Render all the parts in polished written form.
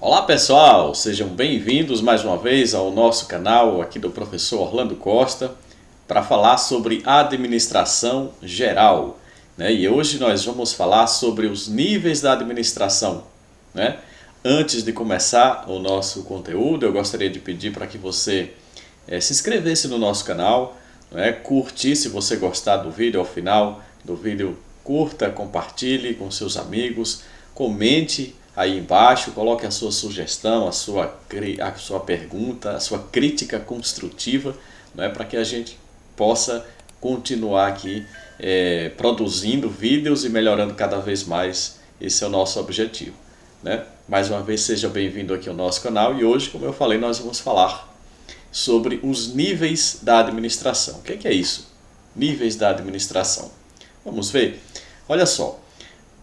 Olá pessoal, sejam bem-vindos mais uma vez ao nosso canal aqui do professor Orlando Costa para falar sobre administração geral, né? E hoje nós vamos falar sobre os níveis da administração, né? Antes de começar o nosso conteúdo, eu gostaria de pedir para que você se inscrevesse no nosso canal, né? Curtir se você gostar do vídeo ao final do vídeo, curta, compartilhe com seus amigos, comente aí embaixo, coloque a sua sugestão, a sua pergunta, a sua crítica construtiva, né, para que a gente possa continuar aqui produzindo vídeos e melhorando cada vez mais. Esse é o nosso objetivo, né? Mais uma vez, seja bem-vindo aqui ao nosso canal e hoje, como eu falei, nós vamos falar sobre os níveis da administração. O que é isso? Níveis da administração. Vamos ver? Olha só.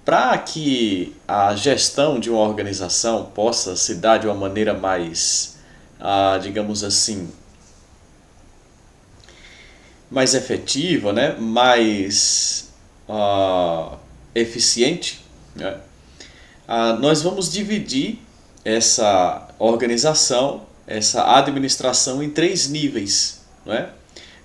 Para que a gestão de uma organização possa se dar de uma maneira mais, digamos assim, mais efetiva, né? Mais eficiente, né? Nós vamos dividir essa organização, essa administração em 3 níveis, né?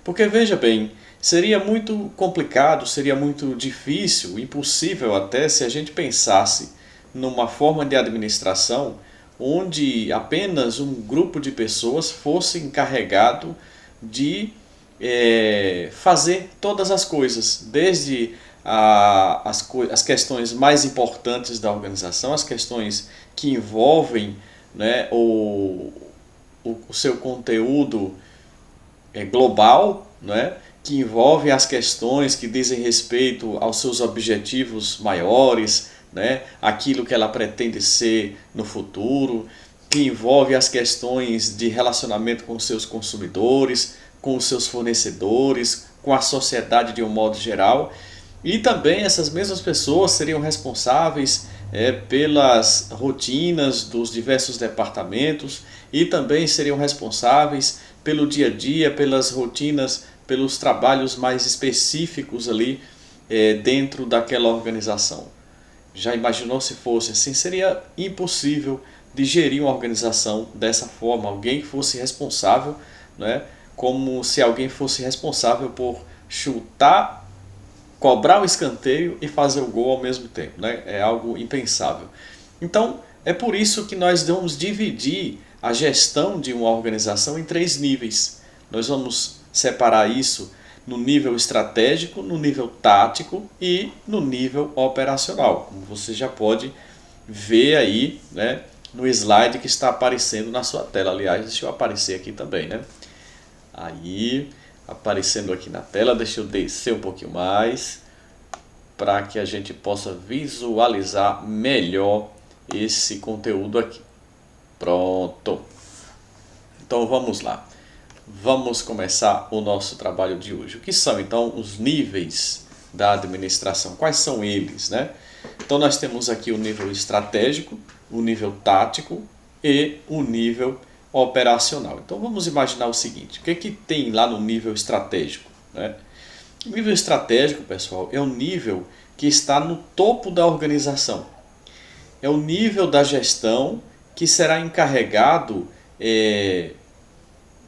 Porque veja bem, seria muito complicado, seria muito difícil, impossível até, se a gente pensasse numa forma de administração onde apenas um grupo de pessoas fosse encarregado de fazer todas as coisas, desde as questões mais importantes da organização, as questões que envolvem, né, o seu conteúdo global, né, que envolve as questões que dizem respeito aos seus objetivos maiores, né, aquilo que ela pretende ser no futuro, que envolve as questões de relacionamento com os seus consumidores, com os seus fornecedores, com a sociedade de um modo geral. E também essas mesmas pessoas seriam responsáveis pelas rotinas dos diversos departamentos e também seriam responsáveis pelo dia a dia, pelas rotinas, pelos trabalhos mais específicos ali dentro daquela organização. Já imaginou se fosse assim? Seria impossível de gerir uma organização dessa forma, alguém que fosse responsável, né, como se alguém fosse responsável por chutar, cobrar o escanteio e fazer o gol ao mesmo tempo, né? É algo impensável. Então, é por isso que nós vamos dividir a gestão de uma organização em 3 níveis. Nós vamos separar isso no nível estratégico, no nível tático e no nível operacional, como você já pode ver aí, né, no slide que está aparecendo na sua tela. Aliás, deixa eu aparecer aqui também, né? Aí, aparecendo aqui na tela, deixa eu descer um pouquinho mais para que a gente possa visualizar melhor esse conteúdo aqui. Pronto. Então vamos lá. Vamos começar o nosso trabalho de hoje. O que são então os níveis da administração? Quais são eles, né? Então nós temos aqui o nível estratégico, o nível tático e o nível operacional. Então vamos imaginar o seguinte: o que é que tem lá no nível estratégico, né? O nível estratégico, pessoal, é o nível que está no topo da organização. É o nível da gestão que será encarregado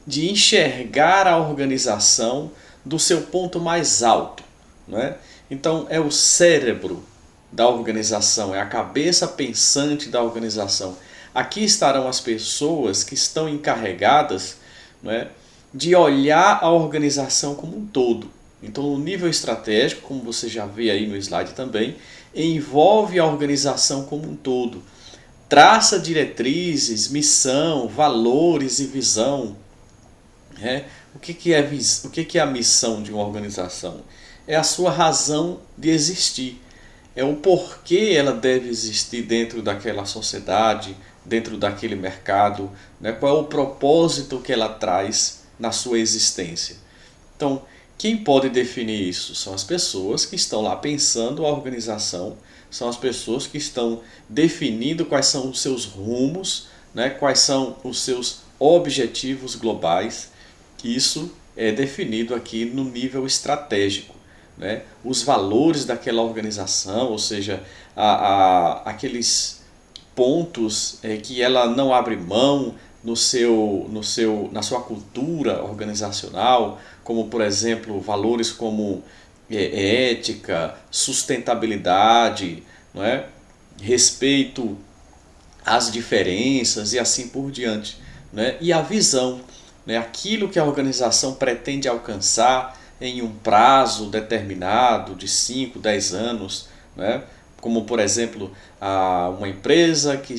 de enxergar a organização do seu ponto mais alto, né? Então é o cérebro da organização, é a cabeça pensante da organização. Aqui estarão as pessoas que estão encarregadas, né, de olhar a organização como um todo. Então o nível estratégico, como você já vê aí no slide também, envolve a organização como um todo. Traça diretrizes, missão, valores e visão. O que é a missão de uma organização? É a sua razão de existir. É o porquê ela deve existir dentro daquela sociedade, dentro daquele mercado, né? Qual é o propósito que ela traz na sua existência. Então, quem pode definir isso? São as pessoas que estão lá pensando a organização, são as pessoas que estão definindo quais são os seus rumos, né? Quais são os seus objetivos globais. Isso é definido aqui no nível estratégico, né? Os valores daquela organização, ou seja, aqueles pontos que ela não abre mão na sua cultura organizacional, como por exemplo valores como ética, sustentabilidade, não é? Respeito às diferenças e assim por diante, né? E a visão, né? Aquilo que a organização pretende alcançar em um prazo determinado de 5, 10 anos, né? Como por exemplo uma empresa que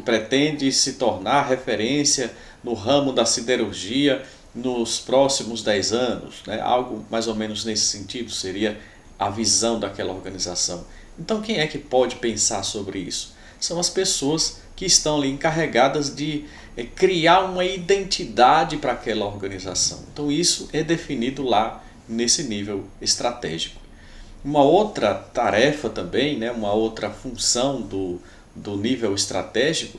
pretende se tornar referência no ramo da siderurgia nos próximos 10 anos, né? Algo mais ou menos nesse sentido seria a visão daquela organização. Então quem é que pode pensar sobre isso? São as pessoas que estão ali encarregadas de criar uma identidade para aquela organização. Então isso é definido lá nesse nível estratégico. Uma outra tarefa também, né, uma outra função do nível estratégico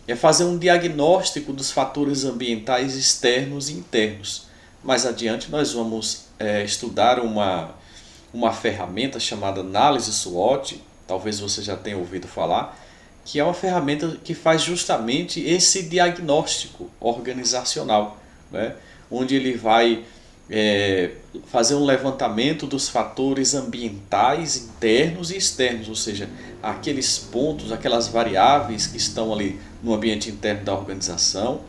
é fazer um diagnóstico dos fatores ambientais externos e internos. Mais adiante nós vamos estudar uma ferramenta chamada análise SWOT, talvez você já tenha ouvido falar, que é uma ferramenta que faz justamente esse diagnóstico organizacional, né? Onde ele vai fazer um levantamento dos fatores ambientais internos e externos, ou seja, aqueles pontos, aquelas variáveis que estão ali no ambiente interno da organização,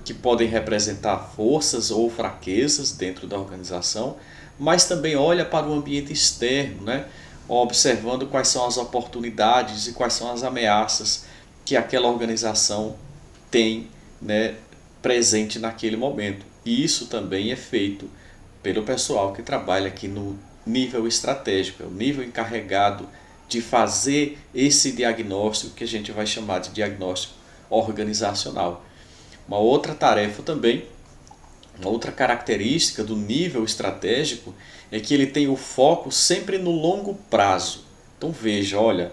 que podem representar forças ou fraquezas dentro da organização, mas também olha para o ambiente externo, né? Observando quais são as oportunidades e quais são as ameaças que aquela organização tem, né, presente naquele momento. E isso também é feito pelo pessoal que trabalha aqui no nível estratégico, é o nível encarregado de fazer esse diagnóstico que a gente vai chamar de diagnóstico organizacional. Uma outra tarefa também, uma outra característica do nível estratégico é que ele tem o foco sempre no longo prazo. Então veja, olha,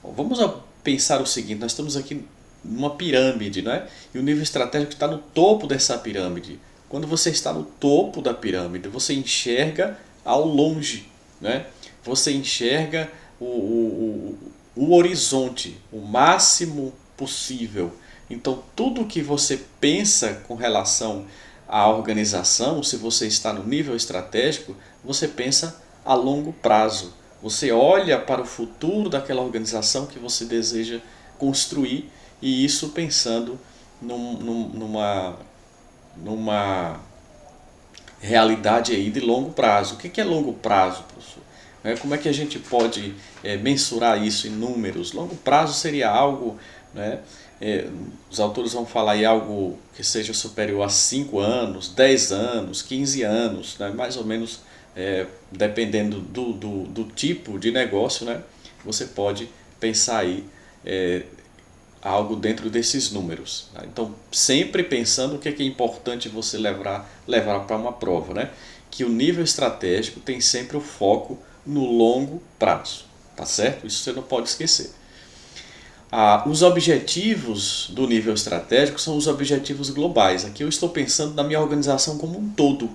vamos pensar o seguinte, nós estamos aqui numa pirâmide, né? E o nível estratégico está no topo dessa pirâmide. Quando você está no topo da pirâmide, você enxerga ao longe, né? Você enxerga o horizonte, o máximo possível. Então tudo que você pensa com relação à organização, se você está no nível estratégico, você pensa a longo prazo. Você olha para o futuro daquela organização que você deseja construir, e isso pensando numa realidade aí de longo prazo. O que é longo prazo, professor? Como é que a gente pode mensurar isso em números? Longo prazo seria algo, né, os autores vão falar aí algo que seja superior a 5 anos, 10 anos, 15 anos, né, mais ou menos, dependendo do tipo de negócio, né, você pode pensar aí algo dentro desses números. Tá? Então, sempre pensando o que é importante você levar para uma prova, né? Que o nível estratégico tem sempre o foco no longo prazo, tá certo? Isso você não pode esquecer. Os objetivos do nível estratégico são os objetivos globais. Aqui eu estou pensando na minha organização como um todo,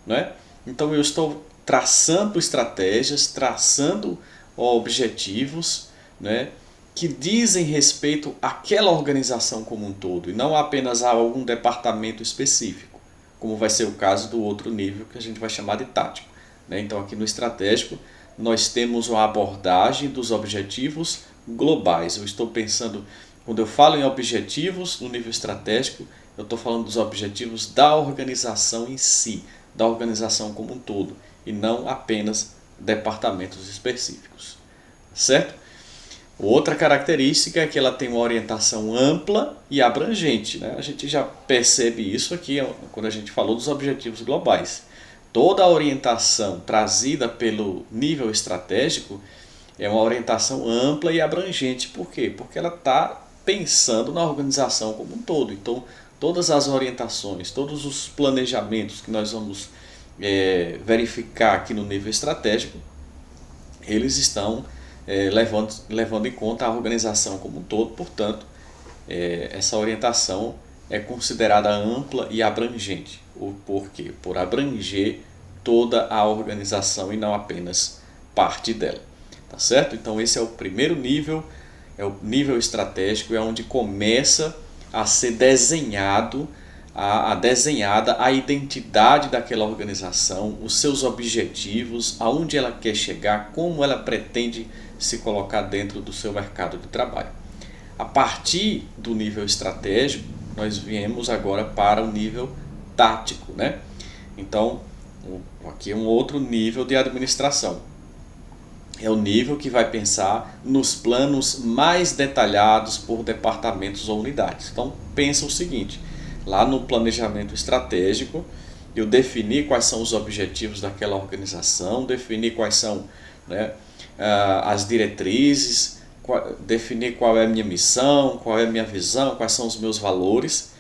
né? Então eu estou traçando estratégias, traçando objetivos, né, que dizem respeito àquela organização como um todo e não apenas a algum departamento específico, como vai ser o caso do outro nível que a gente vai chamar de tático, né? Então aqui no estratégico nós temos uma abordagem dos objetivos globais. Eu estou pensando, quando eu falo em objetivos no nível estratégico, eu estou falando dos objetivos da organização em si, da organização como um todo, e não apenas departamentos específicos, certo? Outra característica é que ela tem uma orientação ampla e abrangente, né? A gente já percebe isso aqui quando a gente falou dos objetivos globais. Toda a orientação trazida pelo nível estratégico é uma orientação ampla e abrangente. Por quê? Porque ela está pensando na organização como um todo. Então, todas as orientações, todos os planejamentos que nós vamos verificar aqui no nível estratégico, eles estão levando em conta a organização como um todo. Portanto, essa orientação é considerada ampla e abrangente. Por quê? Por abranger toda a organização e não apenas parte dela. Tá certo? Então esse é o primeiro nível, é o nível estratégico, é onde começa a ser desenhado, desenhada a identidade daquela organização, os seus objetivos, aonde ela quer chegar, como ela pretende se colocar dentro do seu mercado de trabalho. A partir do nível estratégico, nós viemos agora para o nível tático, né? Então, aqui é um outro nível de administração. É o nível que vai pensar nos planos mais detalhados por departamentos ou unidades. Então, pensa o seguinte, lá no planejamento estratégico, eu defini quais são os objetivos daquela organização, definir quais são, né, as diretrizes, definir qual é a minha missão, qual é a minha visão, quais são os meus valores.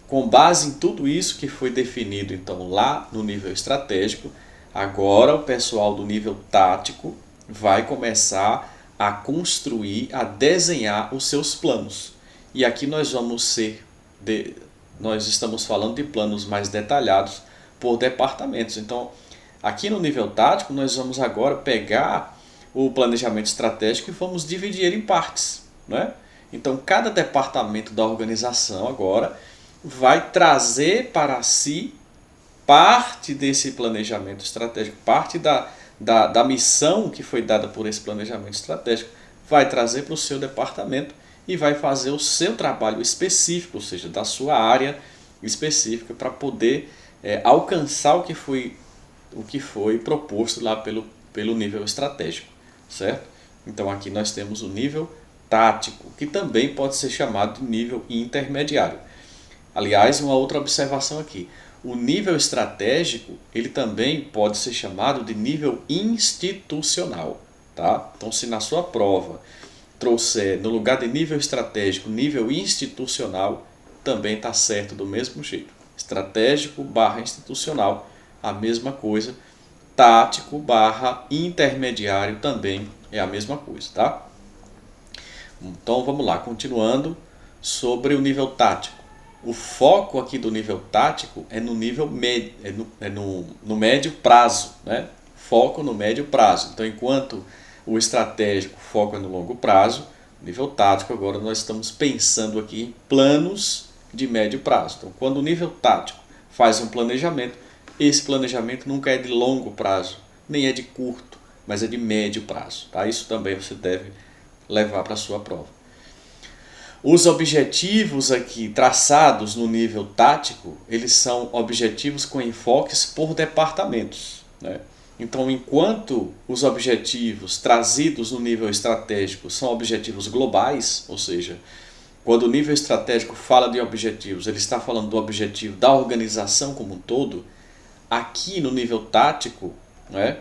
Com base em tudo isso que foi definido então lá no nível estratégico, agora o pessoal do nível tático vai começar a construir, a desenhar os seus planos. E aqui nós estamos falando de planos mais detalhados por departamentos. Então, aqui no nível tático, nós vamos agora pegar o planejamento estratégico e vamos dividir ele em partes, né? Então, cada departamento da organização agora vai trazer para si parte desse planejamento estratégico, parte da missão que foi dada por esse planejamento estratégico, vai trazer para o seu departamento e vai fazer o seu trabalho específico, ou seja, da sua área específica, para poder alcançar o que foi proposto lá pelo nível estratégico, certo? Então aqui nós temos o nível tático, que também pode ser chamado de nível intermediário. Aliás, uma outra observação aqui, o nível estratégico, ele também pode ser chamado de nível institucional, tá? Então, se na sua prova trouxer no lugar de nível estratégico, nível institucional, também está certo do mesmo jeito. Estratégico / institucional, a mesma coisa. Tático / intermediário também é a mesma coisa, tá? Então, vamos lá, continuando sobre o nível tático. O foco aqui do nível tático é no nível médio, no médio prazo, né? Foco no médio prazo. Então, enquanto o estratégico foca no longo prazo, nível tático agora nós estamos pensando aqui em planos de médio prazo. Então, quando o nível tático faz um planejamento, esse planejamento nunca é de longo prazo, nem é de curto, mas é de médio prazo, tá? Isso também você deve levar para a sua prova. Os objetivos aqui traçados no nível tático, eles são objetivos com enfoques por departamentos, né? Então, enquanto os objetivos trazidos no nível estratégico são objetivos globais, ou seja, quando o nível estratégico fala de objetivos, ele está falando do objetivo da organização como um todo, aqui no nível tático, né,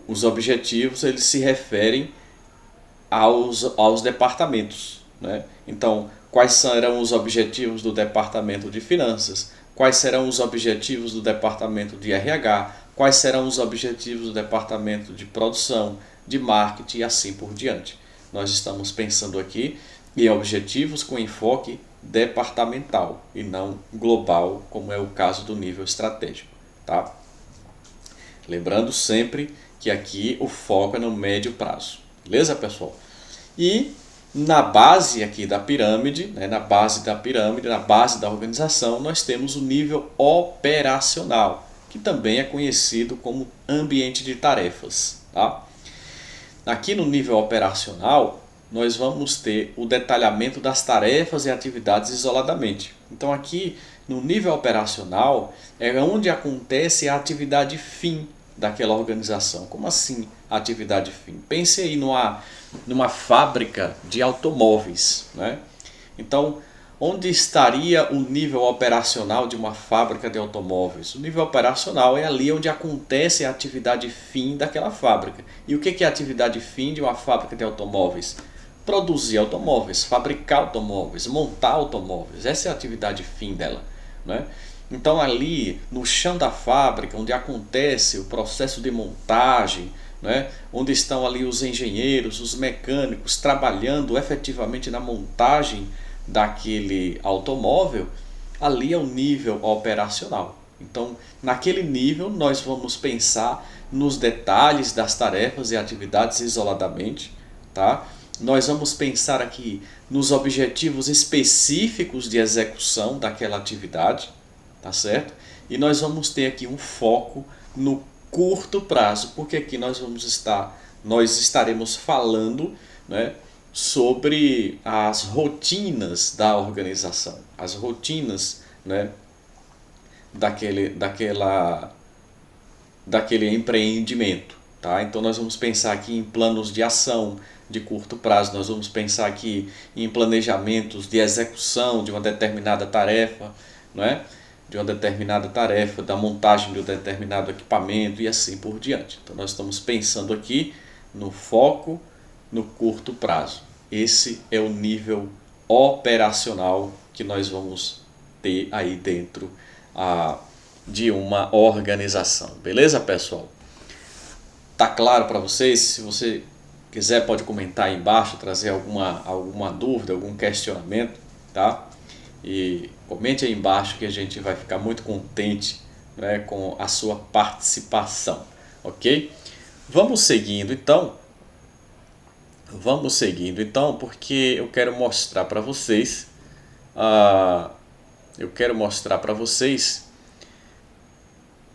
os objetivos eles se referem aos departamentos, né? Então, quais serão os objetivos do departamento de finanças? Quais serão os objetivos do departamento de RH? Quais serão os objetivos do departamento de produção, de marketing e assim por diante? Nós estamos pensando aqui em objetivos com enfoque departamental e não global, como é o caso do nível estratégico, tá? Lembrando sempre que aqui o foco é no médio prazo. Beleza, pessoal? E na base aqui da pirâmide, né, na base da organização, nós temos o nível operacional, que também é conhecido como ambiente de tarefas, tá? Aqui no nível operacional, nós vamos ter o detalhamento das tarefas e atividades isoladamente. Então aqui no nível operacional é onde acontece a atividade fim daquela organização. Como assim atividade fim? Pense aí numa fábrica de automóveis, né? Então, onde estaria o nível operacional de uma fábrica de automóveis? O nível operacional é ali onde acontece a atividade fim daquela fábrica. E o que é a atividade fim de uma fábrica de automóveis? Produzir automóveis, fabricar automóveis, montar automóveis. Essa é a atividade fim dela, né? Então ali no chão da fábrica, onde acontece o processo de montagem, né, onde estão ali os engenheiros, os mecânicos trabalhando efetivamente na montagem daquele automóvel, ali é o nível operacional. Então, naquele nível nós vamos pensar nos detalhes das tarefas e atividades isoladamente, tá? nós vamos pensar aqui nos objetivos específicos de execução daquela atividade, tá certo? E nós vamos ter aqui um foco no curto prazo, porque aqui nós estaremos falando, né, sobre as rotinas da organização, as rotinas, né, daquele empreendimento, tá? Então nós vamos pensar aqui em planos de ação de curto prazo, nós vamos pensar aqui em planejamentos de execução de uma determinada tarefa, não é? De uma determinada tarefa, da montagem de um determinado equipamento e assim por diante. Então nós estamos pensando aqui no foco no curto prazo. Esse é o nível operacional que nós vamos ter aí dentro de uma organização. Beleza, pessoal? Tá claro para vocês? Se você quiser, pode comentar aí embaixo, trazer alguma dúvida, algum questionamento, tá? E comente aí embaixo que a gente vai ficar muito contente, né, com a sua participação, ok? Vamos seguindo então, porque eu quero mostrar para vocês,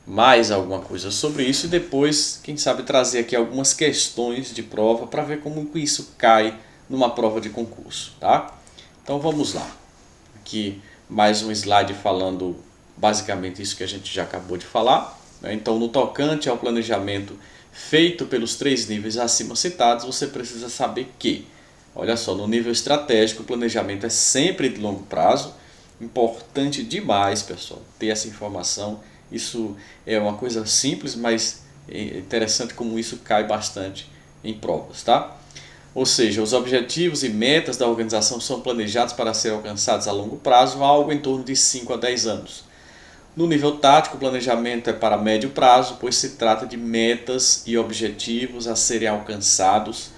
mais alguma coisa sobre isso e depois, quem sabe, trazer aqui algumas questões de prova para ver como isso cai numa prova de concurso, tá? Então vamos lá. Aqui mais um slide falando basicamente isso que a gente já acabou de falar, né? Então, no tocante ao planejamento feito pelos 3 níveis acima citados, você precisa saber que, olha só, no nível estratégico, o planejamento é sempre de longo prazo. Importante demais, pessoal, ter essa informação. Isso é uma coisa simples, mas é interessante como isso cai bastante em provas, tá? Ou seja, os objetivos e metas da organização são planejados para serem alcançados a longo prazo, algo em torno de 5 a 10 anos. No nível tático, o planejamento é para médio prazo, pois se trata de metas e objetivos a serem alcançados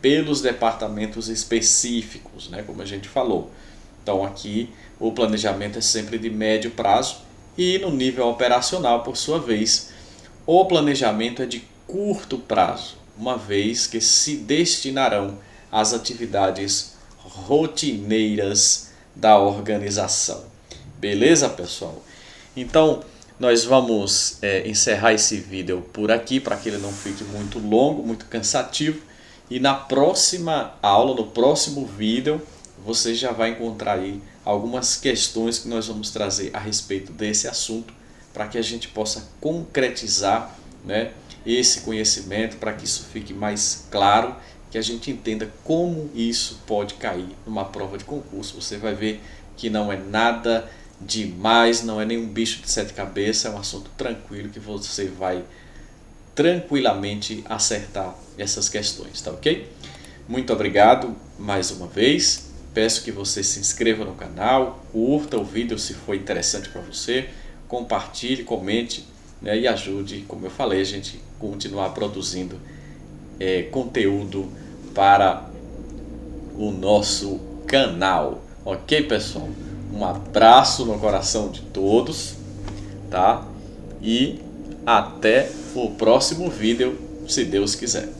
pelos departamentos específicos, né, como a gente falou. Então aqui o planejamento é sempre de médio prazo e no nível operacional, por sua vez, o planejamento é de curto prazo, uma vez que se destinarão às atividades rotineiras da organização. Beleza, pessoal? Então, nós vamos encerrar esse vídeo por aqui, para que ele não fique muito longo, muito cansativo. E na próxima aula, no próximo vídeo, você já vai encontrar aí algumas questões que nós vamos trazer a respeito desse assunto, para que a gente possa concretizar, né, esse conhecimento, para que isso fique mais claro, que a gente entenda como isso pode cair numa prova de concurso. Você vai ver que não é nada demais, não é nenhum bicho de 7 cabeças, é um assunto tranquilo que você vai tranquilamente acertar essas questões, tá ok? Muito obrigado mais uma vez, peço que você se inscreva no canal, curta o vídeo se for interessante para você, compartilhe, comente, né, e ajude, como eu falei, a gente continuar produzindo conteúdo para o nosso canal, ok, pessoal? Um abraço no coração de todos, tá? E até o próximo vídeo, se Deus quiser.